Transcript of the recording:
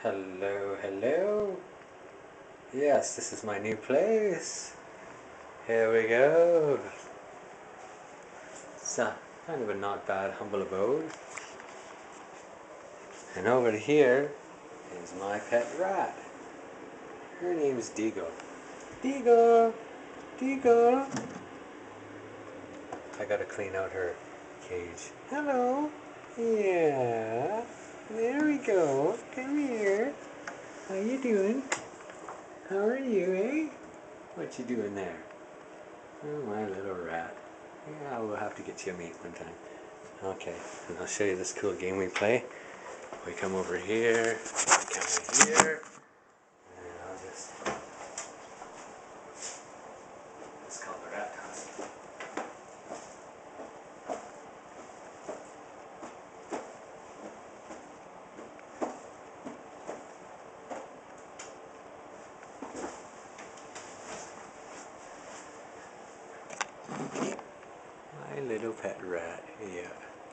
Hello, hello. Yes, this is my new place. Here we go. It's kind of a not bad, humble abode. And over here is my pet rat. Her name's Digo. Digo! Digo! I gotta clean out her cage. Hello! Yeah! There we go. Come here. How you doing? How are you, eh? What you doing there? Oh, my little rat. Yeah, we'll have to get you a mate one time. Okay, and I'll show you this cool game we play. We come over here, we come over here, and I'll just... It's called the rat toss. My little pet rat, yeah.